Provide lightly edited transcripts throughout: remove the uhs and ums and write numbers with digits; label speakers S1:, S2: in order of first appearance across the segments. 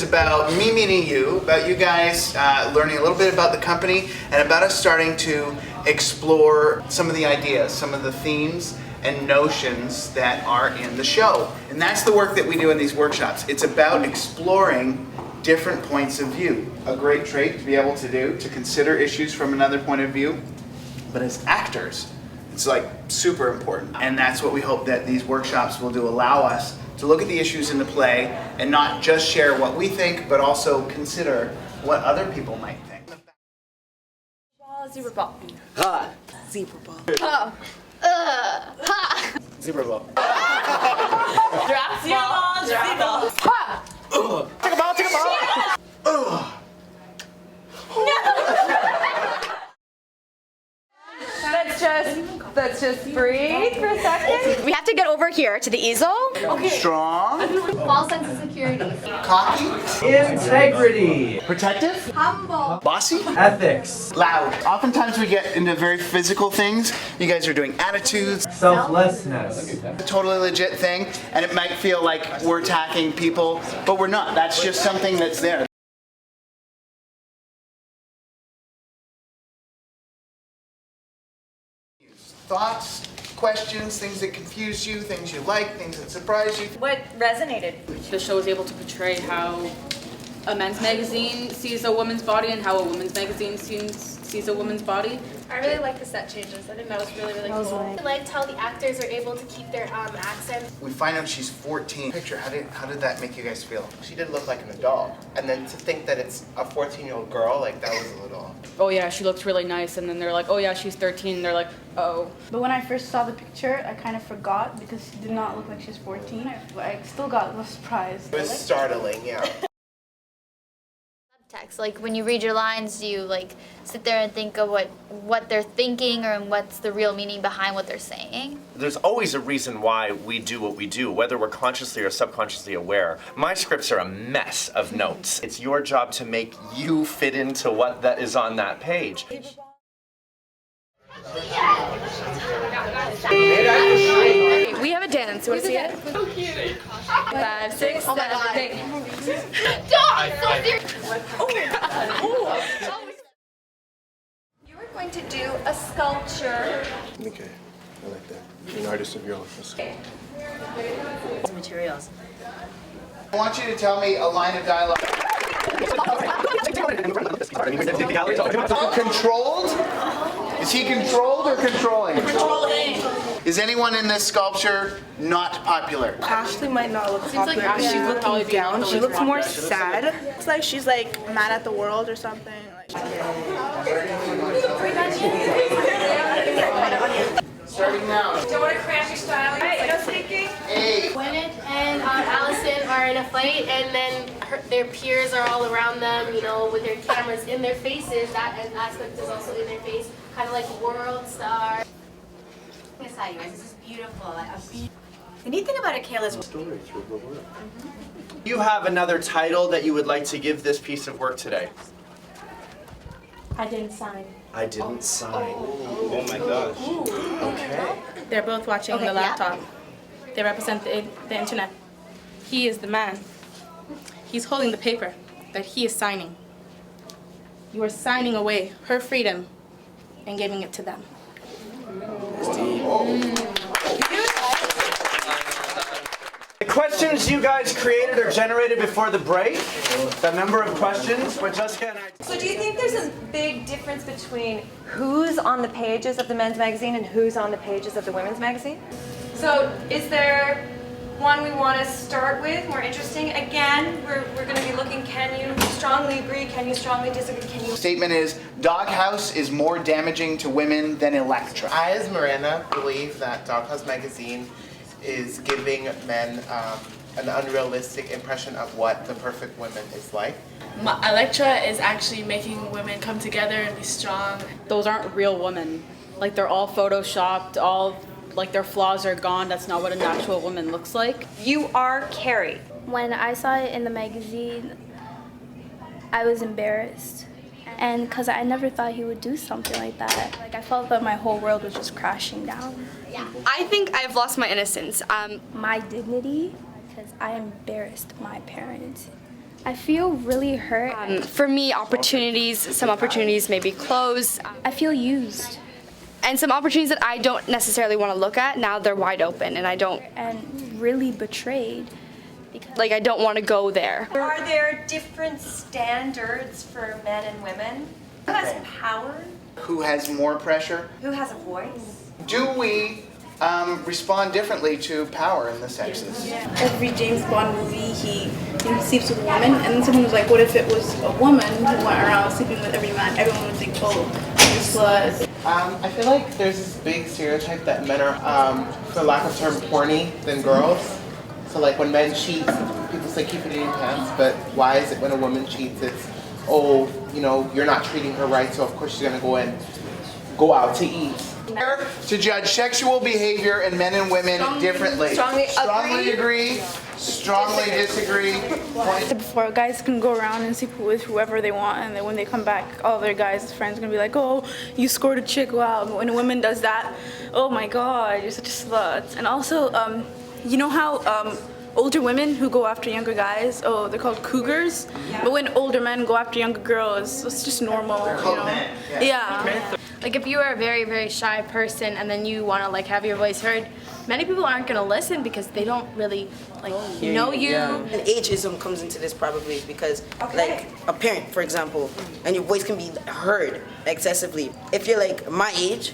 S1: is about me meeting you, about you guys learning a little bit about the company, and about us starting to explore some of the ideas, some of the themes and notions that are in the show. And that's the work that we do in these workshops. It's about exploring different points of view. A great trait to be able to do, to consider issues from another point of view. But as actors, it's like super important. And that's what we hope that these workshops will do, allow us to look at the issues in the play and not just share what we think, but also consider what other people might think.
S2: Zebra ball.
S3: Ha!
S2: Zebra ball.
S3: Ha!
S1: Zebra ball.
S2: Drop ball. Drop ball.
S1: Ha! Take a ball, take a ball.
S2: Let's just breathe for a second.
S4: We have to get over here to the easel.
S2: Okay.
S1: Strong.
S5: False sense of security.
S1: Cocky.
S3: Integrity.
S1: Protective.
S5: Humble.
S1: Bossy.
S3: Ethics.
S1: Loud. Oftentimes we get into very physical things. You guys are doing attitudes.
S3: Selflessness.
S1: A totally legit thing, and it might feel like we're attacking people, but we're not. That's just something that's there. Thoughts, questions, things that confuse you, things you like, things that surprise you.
S2: What resonated?
S6: The show is able to portray how a men's magazine sees a woman's body and how a women's magazine sees a woman's body.
S5: I really like the set changes. I think that was really cool. I liked how the actors are able to keep their accent.
S1: We find out she's 14. Picture, how did that make you guys feel?
S7: She did look like an adult. And then to think that it's a 14-year-old girl, like that was a little...
S6: Oh yeah, she looks really nice, and then they're like, oh yeah, she's 13, and they're like, oh.
S8: But when I first saw the picture, I kind of forgot because she did not look like she's 14. But I still got the surprise.
S7: It was startling, yeah.
S9: Text. Like when you read your lines, you like sit there and think of what they're thinking or what's the real meaning behind what they're saying.
S10: There's always a reason why we do what we do, whether we're consciously or subconsciously aware. My scripts are a mess of notes. It's your job to make you fit into what that is on that page.
S4: We have a dance. You want to see it? 5, 6, 7, 8.
S5: You were going to do a sculpture.
S7: Okay, I like that. You're an artist of your own.
S2: Materials.
S1: I want you to tell me a line of dialogue. Controlled? Is he controlled or controlling?
S2: Controlling.
S1: Is anyone in this sculpture not popular?
S8: Ashley might not look popular.
S5: like-
S8: She's
S5: yeah.
S8: looking down. She looks more sad. It's like she's like mad at the world or something.
S1: Starting now.
S2: Don't want to crash your style. Right, no thinking.
S1: 8.
S5: Gwyneth and Allison are in a fight, and then their peers are all around them, you know, with their cameras in their faces. That aspect is also in their face, kind of like World Star.
S2: This is beautiful. The neat thing about it, Kayla, is
S10: You have another title that you would like to give this piece of work today?
S5: I didn't sign.
S10: I didn't sign.
S7: Oh my gosh.
S10: Okay.
S8: They're both watching the laptop. They represent the internet. He is the man. He's holding the paper that he is signing. You are signing away her freedom and giving it to them.
S10: The questions you guys created or generated before the break, the number of questions, what Jessica and I...
S2: So do you think there's a big difference between who's on the pages of the men's magazine and who's on the pages of the women's magazine? So is there one we want to start with, more interesting? Again, we're going to be looking, can you strongly agree, can you strongly disagree, can you...
S1: Statement is, Doghouse is more damaging to women than Elektra.
S7: I, as Miranda, believe that Doghouse Magazine is giving men an unrealistic impression of what the perfect woman is like.
S6: Elektra is actually making women come together and be strong. Those aren't real women. Like they're all photoshopped, all like their flaws are gone. That's not what a natural woman looks like.
S2: You are Carrie.
S5: When I saw it in the magazine, I was embarrassed. And because I never thought he would do something like that. Like, I felt that my whole world was just crashing down.
S4: I think I've lost my innocence.
S5: My dignity, because I embarrassed my parents.
S4: I feel really hurt. For me, some opportunities may be closed. I feel used. And some opportunities that I don't necessarily want to look at, now they're wide open and
S11: And really betrayed.
S4: I don't want to go there.
S2: Are there different standards for men and women? Who has power?
S1: Who has more pressure?
S2: Who has a voice?
S1: Do we respond differently to power in the sexes?
S8: Every James Bond movie, he sleeps with a woman, and then someone was like, what if it was a woman who went around sleeping with every man? Everyone would think, oh, you're slut.
S7: I feel like there's this big stereotype that men are, for lack of term, horny than girls. So like when men cheat, people say keep it in your pants, but why is it when a woman cheats, it's, oh, you're not treating her right, so of course she's gonna go out to eat.
S1: To judge sexual behavior in men and women differently. Strongly agree. Strongly disagree.
S8: Before, guys can go around and sleep with whoever they want, and then when they come back, all their guys' friends are gonna be like, oh, you scored a chick, wow. But when a woman does that, oh my god, you're such a slut. And also, you know how older women who go after younger guys, oh, they're called cougars? Yeah. But when older men go after younger girls, it's just normal,
S1: They're called men.
S8: Yeah.
S12: Like if you are a very, very shy person and then you want to have your voice heard, many people aren't going to listen because they don't really know you.
S13: And ageism comes into this probably because like a parent, for example, and your voice can be heard excessively. If you're like my age,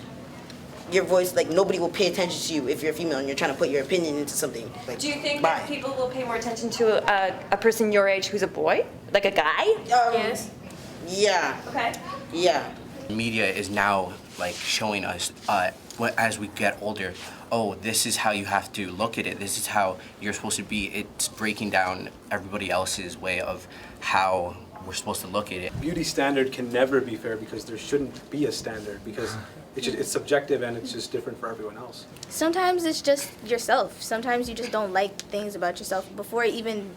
S13: your voice, nobody will pay attention to you if you're female and you're trying to put your opinion into something.
S2: Do you think that people will pay more attention to a person your age who's a boy? Like a guy?
S12: Yes.
S13: Yeah.
S2: Okay.
S13: Yeah.
S14: Media is now showing us as we get older, oh, this is how you have to look at it. This is how you're supposed to be. It's breaking down everybody else's way of how we're supposed to look at it.
S15: Beauty standard can never be fair because there shouldn't be a standard because it's subjective and it's just different for everyone else.
S12: Sometimes it's just yourself. Sometimes you just don't like things about yourself before even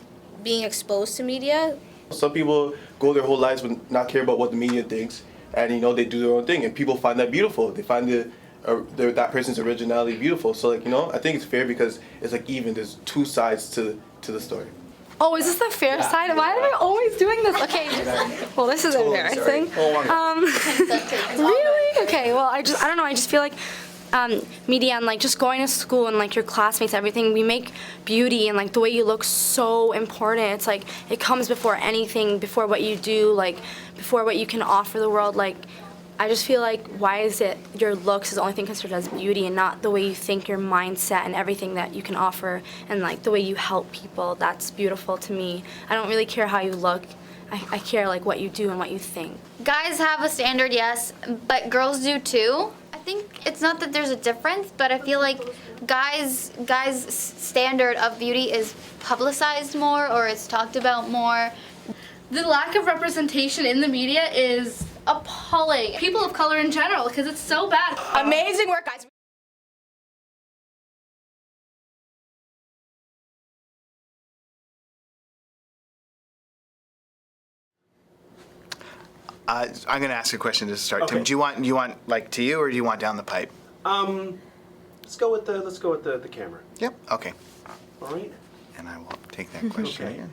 S12: being exposed to media.
S16: Some people go their whole lives with not care about what the media thinks, and they do their own thing, and people find that beautiful. They find that person's originality beautiful. So I think it's fair because it's even. There's two sides to the story.
S4: Oh, is this the fair side? Why am I always doing this? Okay, well, this is embarrassing. Really? Okay, well, I don't know, I just feel like media and just going to school and your classmates, everything, we make beauty and the way you look so important. It's it comes before anything, before what you do, before what you can offer the world. I just feel why is it your looks is the only thing considered as beauty and not the way you think, your mindset and everything that you can offer and the way you help people. That's beautiful to me. I don't really care how you look. I care what you do and what you think.
S9: Guys have a standard, yes, but girls do too. I think it's not that there's a difference, but I feel like guys' standard of beauty is publicized more or it's talked about more.
S12: The lack of representation in the media is appalling. People of color in general, because it's so bad.
S8: Amazing work, guys.
S1: I'm going to ask a question to start.
S15: Okay.
S1: Tim, do you want to you, or do you want down the pipe?
S15: Let's go with the camera.
S1: Yep. Okay.
S15: All right.
S1: And I will take that question again.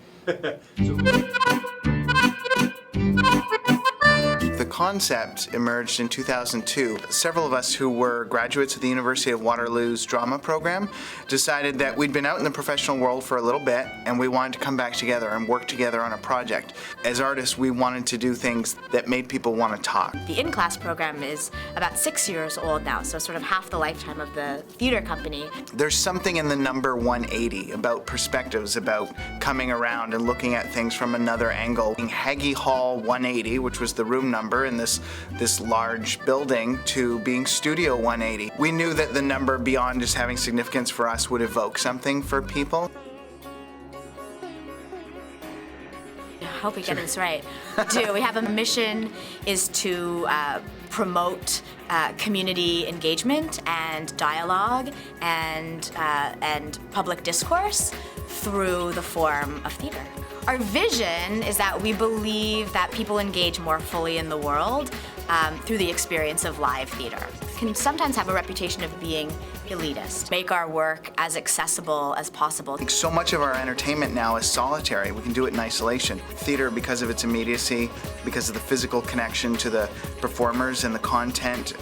S1: The concept emerged in 2002. Several of us who were graduates of the University of Waterloo's drama program decided that we'd been out in the professional world for a little bit and we wanted to come back together and work together on a project. As artists, we wanted to do things that made people want to talk.
S17: The in-class program is about 6 years old now, so sort of half the lifetime of the theater company.
S1: There's something in the number 180 about perspectives, about coming around and looking at things from another angle. Haggie Hall 180, which was the room number in this large building, to being Studio 180. We knew that the number, beyond just having significance for us, would evoke something for people.
S17: I hope we get this right. We have a mission is to promote community engagement and dialogue and public discourse through the form of theater. Our vision is that we believe that people engage more fully in the world through the experience of live theater. Can sometimes have a reputation of being elitist. Make our work as accessible as possible.
S1: So much of our entertainment now is solitary. We can do it in isolation. Theater, because of its immediacy, because of the physical connection to the performers and the content,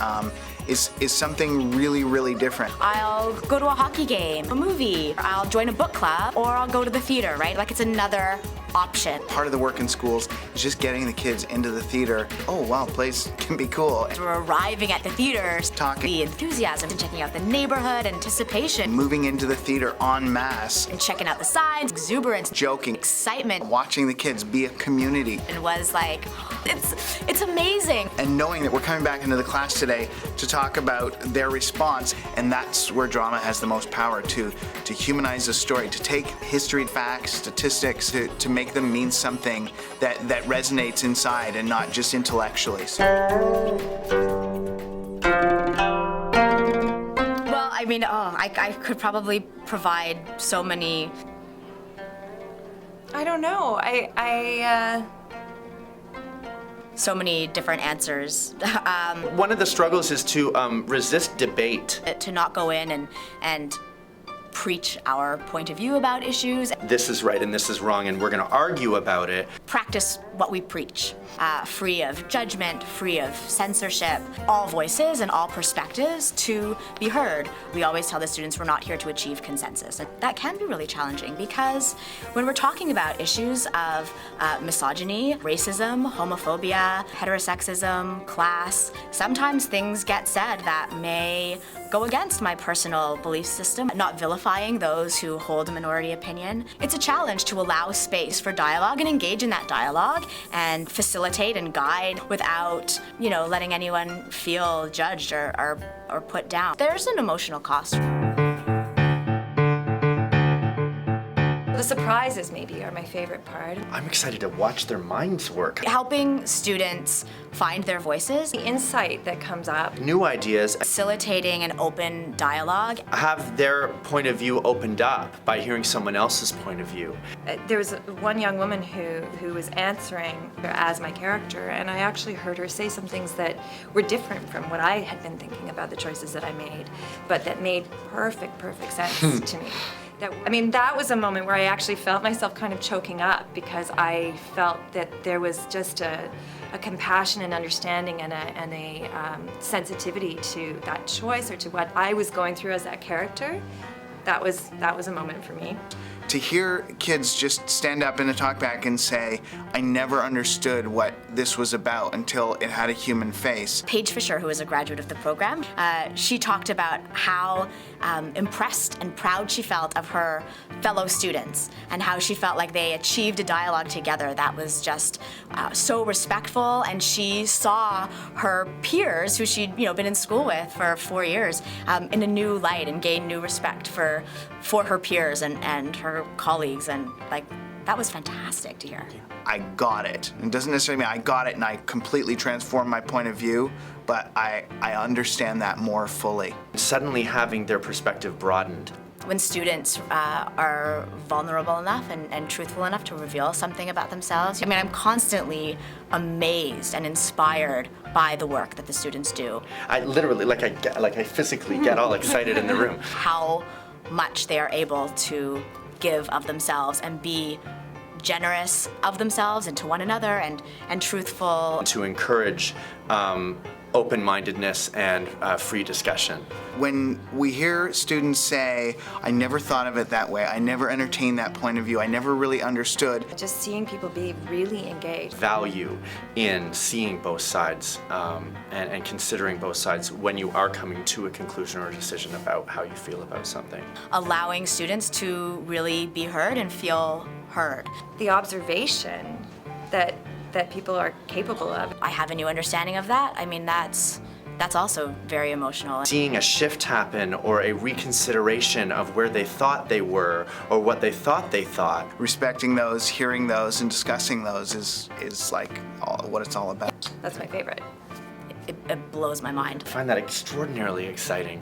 S1: is something really, really different.
S17: I'll go to a hockey game, a movie, I'll join a book club, or I'll go to the theater, right? Like it's another option.
S1: Part of the work in schools is just getting the kids into the theater. Oh wow, plays can be cool.
S17: We're arriving at the theaters,
S1: talking,
S17: the enthusiasm, and checking out the neighborhood, anticipation.
S1: Moving into the theater en masse.
S17: And checking out the signs, exuberance,
S1: joking,
S17: excitement.
S1: Watching the kids be a community.
S17: And was like, it's amazing.
S1: And knowing that we're coming back into the class today to talk about their response, and that's where drama has the most power to humanize the story, to take history, facts, statistics, to make them mean something that resonates inside and not just intellectually.
S17: Well, I mean, I could probably provide so many.
S2: I don't know.
S17: So many different answers.
S10: One of the struggles is to resist debate.
S17: To not go in and preach our point of view about issues.
S10: This is right and this is wrong, and we're going to argue about it.
S17: Practice what we preach, free of judgment, free of censorship, all voices and all perspectives to be heard. We always tell the students we're not here to achieve consensus. And that can be really challenging because when we're talking about issues of misogyny, racism, homophobia, heterosexism, class, sometimes things get said that may go against my personal belief system, not vilifying those who hold a minority opinion. It's a challenge to allow space for dialogue and engage in that dialogue and facilitate and guide without, letting anyone feel judged or put down. There's an emotional cost.
S2: The surprises maybe are my favorite part.
S10: I'm excited to watch their minds work.
S17: Helping students find their voices.
S2: The insight that comes up.
S10: New ideas.
S17: Facilitating an open dialogue.
S10: Have their point of view opened up by hearing someone else's point of view.
S2: There was one young woman who was answering as my character, and I actually heard her say some things that were different from what I had been thinking about the choices that I made, but that made perfect sense to me. That was a moment where I actually felt myself kind of choking up because I felt that there was just a compassion and understanding and a sensitivity to that choice or to what I was going through as that character. That was a moment for me.
S1: To hear kids just stand up in a talkback and say, I never understood what this was about until it had a human face.
S17: Paige Fisher, who is a graduate of the program, she talked about how impressed and proud she felt of her fellow students and how she felt like they achieved a dialogue together that was just so respectful, and she saw her peers, who she'd been in school with for 4 years, in a new light and gained new respect for her peers and her colleagues, and that was fantastic to hear.
S1: I got it. It doesn't necessarily mean I got it and I completely transformed my point of view, but I understand that more fully.
S10: Suddenly having their perspective broadened.
S17: When students are vulnerable enough and truthful enough to reveal something about themselves, I'm constantly amazed and inspired by the work that the students do.
S10: I literally, I physically get all excited in the room.
S17: How much they are able to give of themselves and be generous of themselves and to one another and truthful.
S10: To encourage open-mindedness and free discussion.
S1: When we hear students say, I never thought of it that way, I never entertained that point of view, I never really understood.
S2: Just seeing people be really engaged.
S10: Value in seeing both sides and considering both sides when you are coming to a conclusion or a decision about how you feel about something.
S17: Allowing students to really be heard and feel heard.
S2: The observation that people are capable of.
S17: I have a new understanding of that. That's also very emotional.
S10: Seeing a shift happen or a reconsideration of where they thought they were or what they thought they thought.
S1: Respecting those, hearing those, and discussing those is like what it's all about.
S2: That's my favorite.
S17: It blows my mind.
S10: I find that extraordinarily exciting.